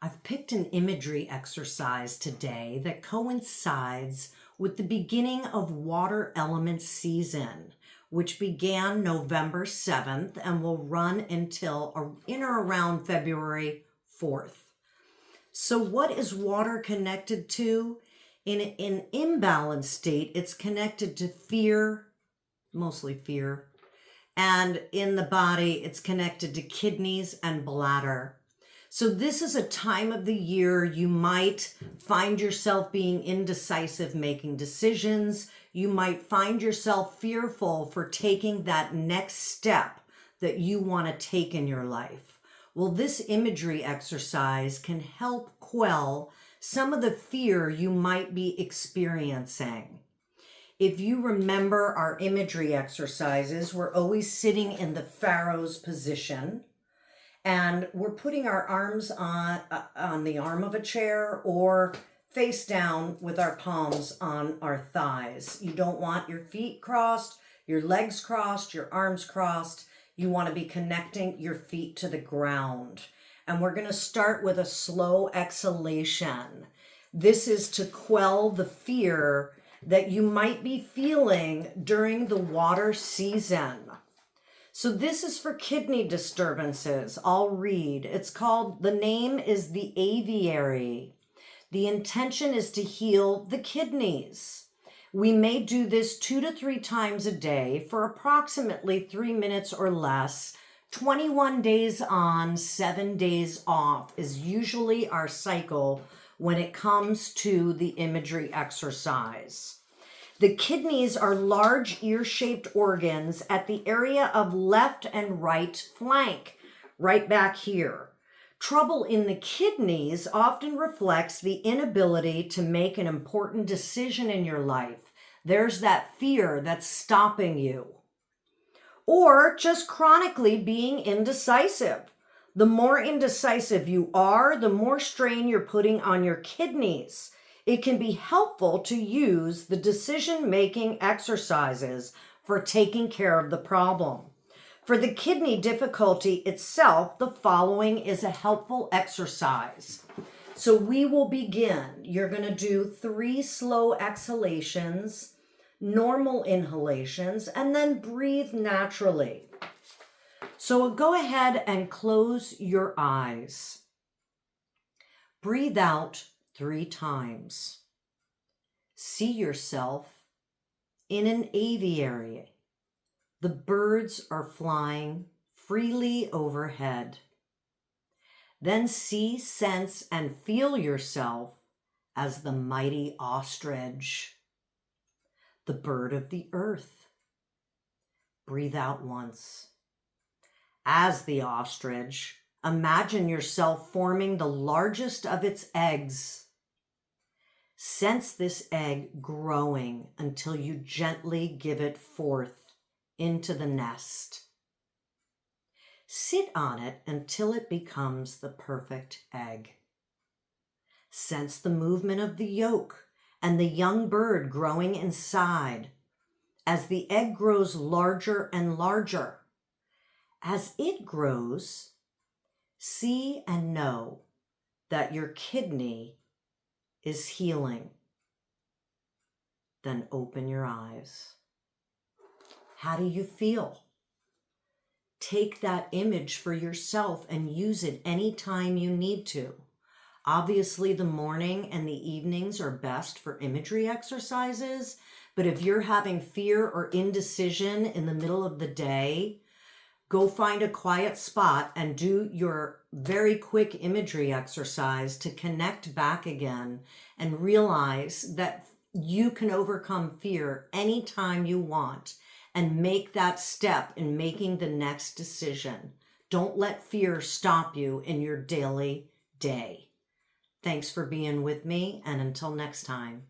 I've picked an imagery exercise today that coincides with the beginning of water element season, which began November 7th and will run until in or around February 4th. So what is water connected to? In an imbalanced state, it's connected to fear, mostly fear. And in the body, it's connected to kidneys and bladder. So this is a time of the year you might find yourself being indecisive, making decisions. You might find yourself fearful for taking that next step that you want to take in your life. Well, this imagery exercise can help quell some of the fear you might be experiencing. If you remember our imagery exercises, we're always sitting in the Pharaoh's position. And we're putting our arms on the arm of a chair or face down with our palms on our thighs. You don't want your feet crossed, your legs crossed, your arms crossed. You want to be connecting your feet to the ground. And we're going to start with a slow exhalation. This is to quell the fear that you might be feeling during the water season. So this is for kidney disturbances. I'll read. The name is the aviary. The intention is to heal the kidneys. We may do this 2 to 3 times a day for approximately 3 minutes or less. 21 days on, 7 days off is usually our cycle when it comes to the imagery exercise. The kidneys are large ear-shaped organs at the area of left and right flank, right back here. Trouble in the kidneys often reflects the inability to make an important decision in your life. There's that fear that's stopping you. Or just chronically being indecisive. The more indecisive you are, the more strain you're putting on your kidneys. It can be helpful to use the decision-making exercises for taking care of the problem. For the kidney difficulty itself, the following is a helpful exercise. So we will begin. You're going to do 3 slow exhalations, normal inhalations, and then breathe naturally. So go ahead and close your eyes. Breathe out 3 times. See yourself in an aviary. The birds are flying freely overhead. Then see, sense, and feel yourself as the mighty ostrich, the bird of the earth. Breathe out once. As the ostrich, imagine yourself forming the largest of its eggs. Sense this egg growing until you gently give it forth into the nest. Sit on it until it becomes the perfect egg. Sense the movement of the yolk and the young bird growing inside as the egg grows larger and larger. As it grows, see and know that your kidney is healing. Then open your eyes. How do you feel? Take that image for yourself and use it anytime you need to. Obviously, the morning and the evenings are best for imagery exercises, but if you're having fear or indecision in the middle of the day, go find a quiet spot and do your very quick imagery exercise to connect back again and realize that you can overcome fear anytime you want and make that step in making the next decision. Don't let fear stop you in your daily day. Thanks for being with me, and until next time.